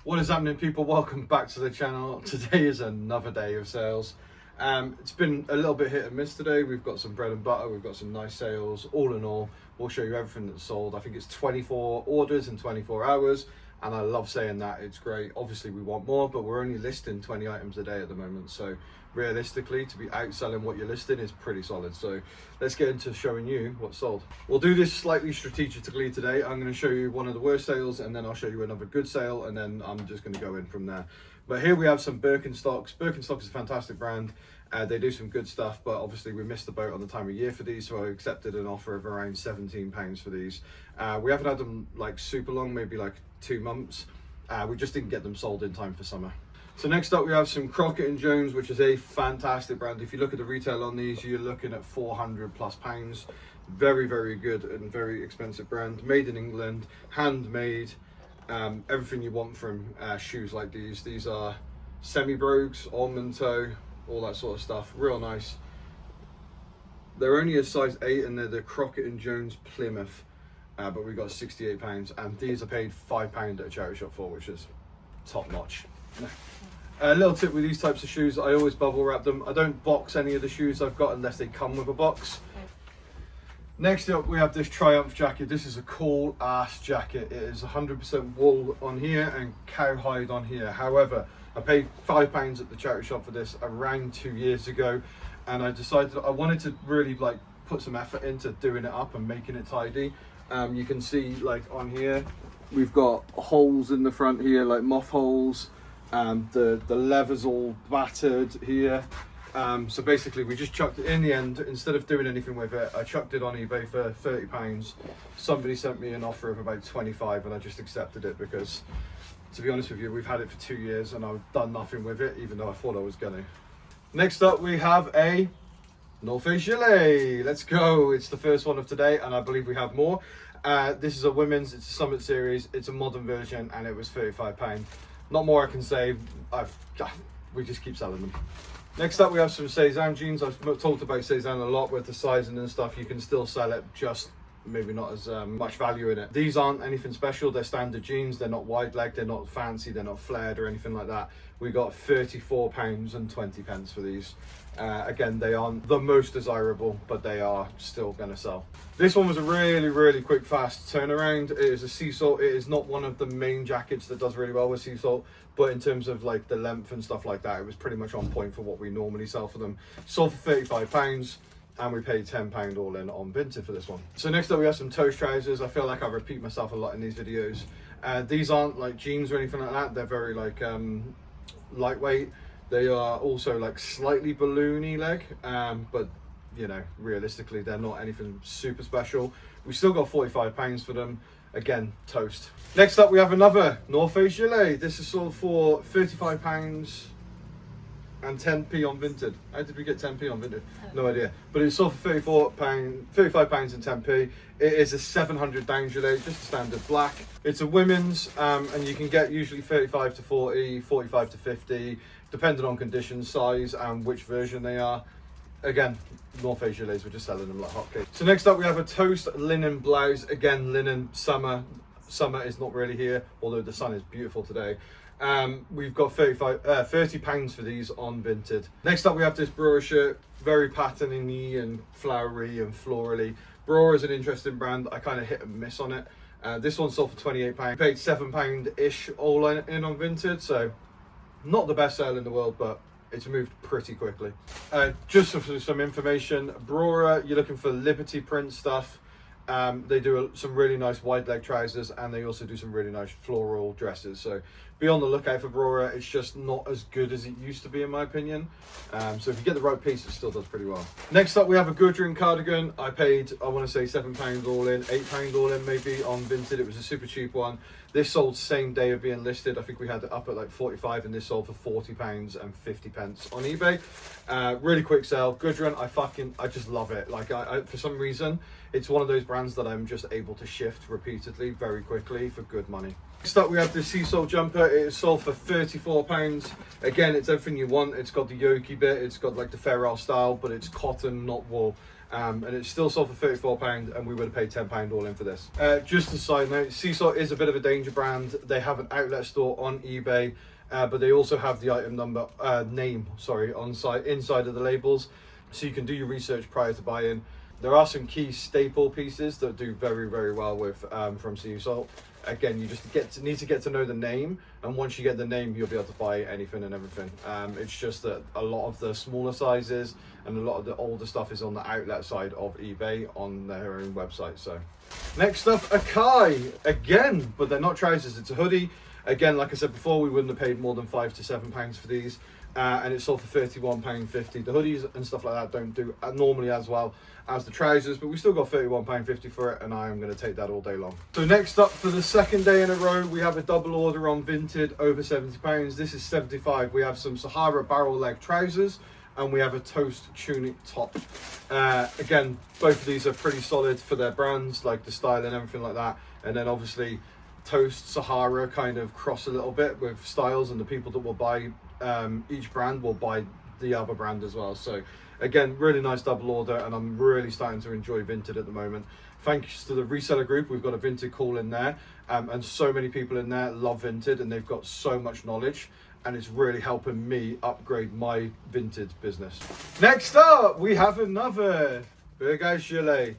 What is happening, people? Welcome back to the channel. Today is another day of sales. It's been a little bit hit and miss today. We've got some bread and butter, we've got some nice sales. All in all, we'll show you everything that's sold. I think it's 24 orders in 24 hours, and I love saying that. It's great. Obviously we want more, but we're only listing 20 items a day at the moment, so realistically to be outselling what you're listing is pretty solid. So let's get into showing you what's sold. We'll do this slightly strategically today. I'm going to show you one of the worst sales, and then I'll show you another good sale, and then I'm just going to go in from there. But here we have some Birkenstocks. Birkenstocks is a fantastic brand. They do some good stuff, but obviously we missed the boat on the time of year for these, so I accepted an offer of around £17 for these. We haven't had them like super long, maybe like 2 months. We just didn't get them sold in time for summer. So next up we have some Crockett & Jones, which is a fantastic brand. If you look at the retail on these, you're looking at £400+. Very, very good and very expensive brand. Made in England, handmade, everything you want from shoes like these. These are semi-brogues, almond toe, all that sort of stuff. Real nice. They're only a size 8 and they're the Crockett & Jones Plymouth, but we got £68, and these are paid £5 at a charity shop for, which is top notch. A little tip with these types of shoes, I always bubble wrap them. I don't box any of the shoes I've got unless they come with a box. Next up we have this Triumph jacket. This is a cool ass jacket. It is 100% wool on here and cowhide on here. However, I paid £5 at the charity shop for this around 2 years ago, and I decided I wanted to really like put some effort into doing it up and making it tidy. You can see like on here we've got holes in the front here, like moth holes. The leather's all battered here. So basically we just chucked it in the end. Instead of doing anything with it, I chucked it on eBay for £30. Somebody sent me an offer of about 25, and I just accepted it because, to be honest with you, we've had it for 2 years and I've done nothing with it, even though I thought I was gonna. Next up we have a North Face gilet. Let's go. It's the first one of today, and I believe we have more. This is a women's, it's a Summit series, it's a modern version, and it was £35. Not more I can say. We just keep selling them. Next up we have some Cezanne jeans. I've talked about Cezanne a lot with the sizing and stuff. You can still sell it, just maybe not as much value in it. These aren't anything special. They're standard jeans. They're not wide leg, they're not fancy, they're not flared or anything like that. We got £34.20 for these. Again, they aren't the most desirable, but they are still going to sell. This one was a really quick, fast turnaround. It is a sea salt. It is not one of the main jackets that does really well with sea salt, but in terms of like the length and stuff like that, it was pretty much on point for what we normally sell for them. Sold for £35, and we paid £10 all in on Vinted for this one. So next up we have some Toast trousers. I feel like I repeat myself a lot in these videos. These aren't like jeans or anything like that. They're very like lightweight. They are also like slightly balloony leg, but you know, realistically they're not anything super special. We still got £45 for them. Again, toast. Next up we have another North Face gilet. This is sold for £35 and 10p on Vinted. How did we get 10p on Vinted? No idea. But it's sold for £35 and 10p. It is a 700 down gilet, just a standard black. It's a women's, and you can get usually 35 to 40, 45 to 50, depending on condition, size, and which version they are. Again, North Face gilets, we're just selling them like hotcakes. So next up we have a Toast linen blouse. Again, linen, summer. Summer is not really here, although the sun is beautiful today. We've got £30 for these on Vinted. Next up we have this Brora shirt, very patterny and flowery and florally. Brora is an interesting brand. I kind of hit and miss on it. This one sold for £28. Paid £7-ish all in on Vinted, so not the best sale in the world, but it's moved pretty quickly. Just for some information, Brora, you're looking for Liberty print stuff. They do some really nice wide leg trousers, and they also do some really nice floral dresses. So be on the lookout for Brora. It's just not as good as it used to be, in my opinion. So if you get the right piece, it still does pretty well. Next up, we have a Gudrun cardigan. I paid, I want to say £7 all in, £8 all in maybe on Vinted. It was a super cheap one. This sold same day of being listed. I think we had it up at like 45, and this sold for £40 and 50p on eBay. Really quick sale. Gudrun, I just love it. Like I for some reason, it's one of those brands that I'm just able to shift repeatedly very quickly for good money. Next up we have the sea salt jumper. It is sold for £34. Again, it's everything you want. It's got the yoke bit, it's got like the ferrule style, but it's cotton, not wool. and it's still sold for £34, and we would have paid £10 all in for this. Just a side note, sea salt is a bit of a danger brand. They have an outlet store on eBay, but they also have the item number name on site inside of the labels, so you can do your research prior to buying. There are some key staple pieces that do very, very well with from sea salt. Again, you just need to get to know the name, and once you get the name, you'll be able to buy anything and everything. It's just that a lot of the smaller sizes and a lot of the older stuff is on the outlet side of eBay on their own website. So next up, Akai again, but they're not trousers, it's a hoodie. Again, like I said before, we wouldn't have paid more than £5 to £7 for these, and it's sold for £31.50. The hoodies and stuff like that don't do normally as well as the trousers, but we still got £31.50 for it, and I am going to take that all day long. So next up, for the second day in a row, we have a double order on Vinted over £70. This is 75. We have some Sahara barrel leg trousers, and we have a toast tunic top. Again, both of these are pretty solid for their brands, like the style and everything like that. And then obviously Toast, Sahara kind of cross a little bit with styles, and the people that will buy each brand will buy the other brand as well. So again, really nice double order, and I'm really starting to enjoy Vinted at the moment. Thanks to the reseller group, we've got a Vinted call in there, and so many people in there love Vinted, and they've got so much knowledge, and it's really helping me upgrade my Vinted business. Next up, we have another Burgage Gilet,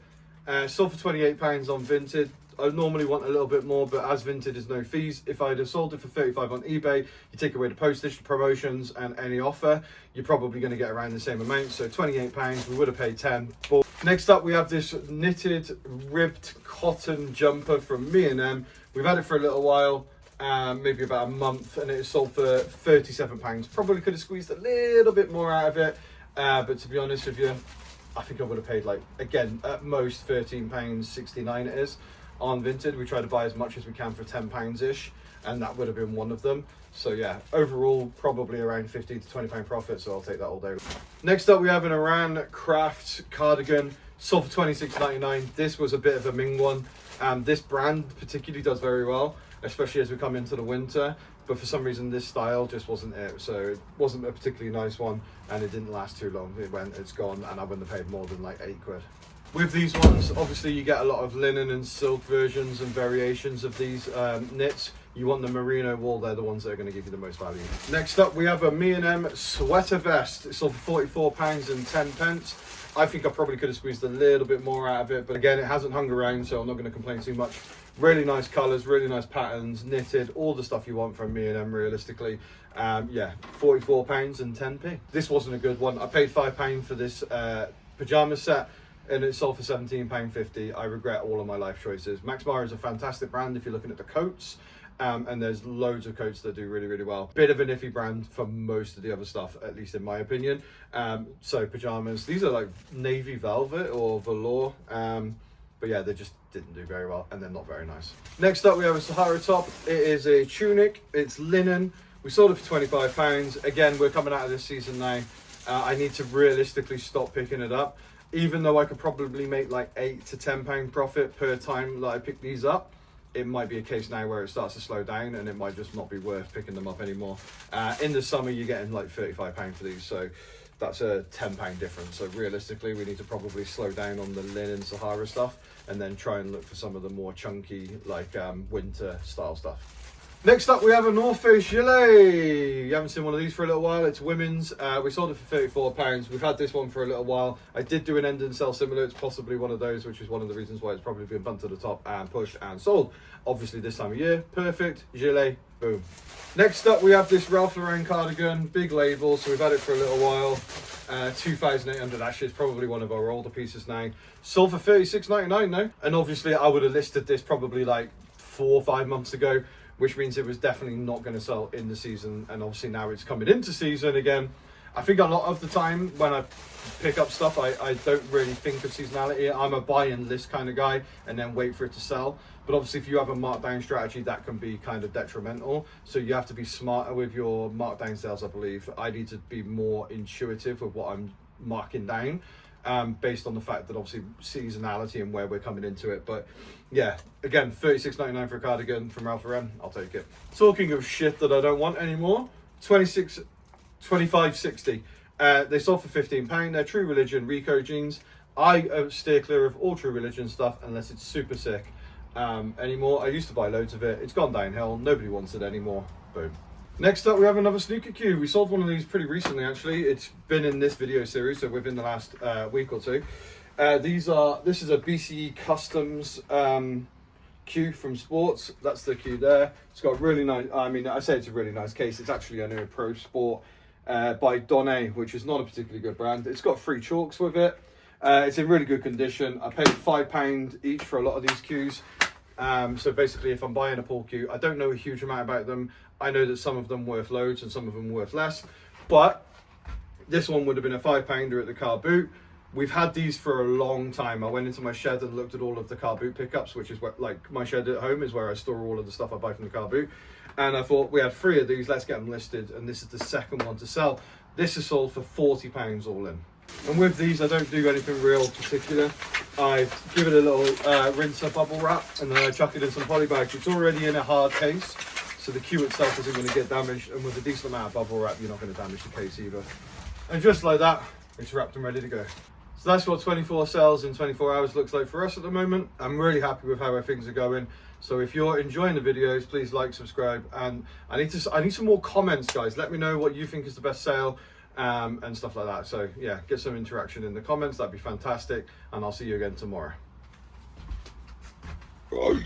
sold for £28 on Vinted. I normally want a little bit more, but as Vinted is no fees, if I'd have sold it for £35 on eBay, you take away the postage, the promotions, and any offer, you're probably going to get around the same amount. So £28, we would have paid 10. But next up, we have this knitted ribbed cotton jumper from M&M. We've had it for a little while, maybe about a month, and it is sold for £37. Probably could have squeezed a little bit more out of it, but to be honest with you, I think I would have paid, like, again, at most £13.69 it is. On Vinted, we try to buy as much as we can for £10-ish, and that would have been one of them. So yeah, overall probably around £15 to £20 profit, so I'll take that all day. Next up, we have an Iran Craft cardigan, sold for £26.99. This was a bit of a Ming one. This brand particularly does very well, especially as we come into the winter, but for some reason this style just wasn't it. So it wasn't a particularly nice one, and it didn't last too long. It's gone, and I wouldn't have paid more than like £8. With these ones, obviously you get a lot of linen and silk versions and variations of these knits. You want the merino wool, they're the ones that are going to give you the most value. Next up, we have a M&M sweater vest. It's sold for £44.10. I think I probably could have squeezed a little bit more out of it, but again, it hasn't hung around, so I'm not going to complain too much. Really nice colours, really nice patterns, knitted, all the stuff you want from M&M realistically. Yeah, £44.10. This wasn't a good one. I paid £5 for this pyjama set, and it's sold for £17.50. I regret all of my life choices. Max Mara is a fantastic brand if you're looking at the coats, and there's loads of coats that do really, really well. Bit of an iffy brand for most of the other stuff, at least in my opinion. So pajamas, these are like navy velvet or velour, but yeah, they just didn't do very well, and they're not very nice. Next up, we have a Sahara top. It is a tunic, it's linen. We sold it for £25. Again, we're coming out of this season now. I need to realistically stop picking it up. Even though I could probably make like £8 to £10 profit per time that I pick these up, it might be a case now where it starts to slow down, and it might just not be worth picking them up anymore. In the summer, you're getting like £35 for these, so that's a £10 difference. So realistically, we need to probably slow down on the linen Sahara stuff, and then try and look for some of the more chunky, like winter style stuff. Next up, we have a North Face gilet. You haven't seen one of these for a little while. It's women's. We sold it for £34. We've had this one for a little while. I did do an end and sell similar. It's possibly one of those, which is one of the reasons why it's probably been bumped to the top and pushed and sold. Obviously, this time of year, perfect gilet, boom. Next up, we have this Ralph Lauren cardigan, big label. So we've had it for a little while. 2,800. Actually, it's probably one of our older pieces now. Sold for £36.99 now. And obviously, I would have listed this probably like 4 or 5 months ago, which means it was definitely not going to sell in the season, and obviously now it's coming into season again. I think a lot of the time when I pick up stuff, I don't really think of seasonality. I'm a buy and list kind of guy and then wait for it to sell. But obviously if you have a markdown strategy, that can be kind of detrimental. So you have to be smarter with your markdown sales, I believe. I need to be more intuitive with what I'm marking down, based on the fact that obviously seasonality and where we're coming into it. But yeah, again, £36.99 for a cardigan from Ralph Lauren, I'll take it. Talking of shit that I don't want anymore, £25.60. They sold for £15. They're True Religion Rico jeans. I steer clear of all True Religion stuff unless it's super sick. Anymore. I used to buy loads of it. It's gone downhill. Nobody wants it anymore. Boom. Next up, we have another snooker cue. We sold one of these pretty recently, actually. It's been in this video series, so within the last week or two. This is a BCE Customs cue from Sports. That's the cue there. It's got really nice, I mean, I say it's a really nice case. It's actually a new Pro Sport by Donne, which is not a particularly good brand. It's got 3 chalks with it. It's in really good condition. I paid £5 each for a lot of these cues. So basically, if I'm buying a pool cue, I don't know a huge amount about them. I know that some of them worth loads and some of them worth less, but this one would have been a £5 at the car boot. We've had these for a long time. I went into my shed and looked at all of the car boot pickups, which is where, like, my shed at home is where I store all of the stuff I buy from the car boot. And I thought, we had 3 of these, let's get them listed. And this is the second one to sell. This is sold for £40 all in. And with these, I don't do anything real particular. I give it a little rinse up bubble wrap, and then I chuck it in some poly bags. It's already in a hard case, so the cue itself isn't going to get damaged. And with a decent amount of bubble wrap, you're not going to damage the case either. And just like that, it's wrapped and ready to go. So that's what 24 sales in 24 hours looks like for us at the moment. I'm really happy with how our things are going. So if you're enjoying the videos, please like, subscribe, and I need some more comments, guys. Let me know what you think is the best sale. And stuff like that. So yeah, get some interaction in the comments. That'd be fantastic, and I'll see you again tomorrow. Bye.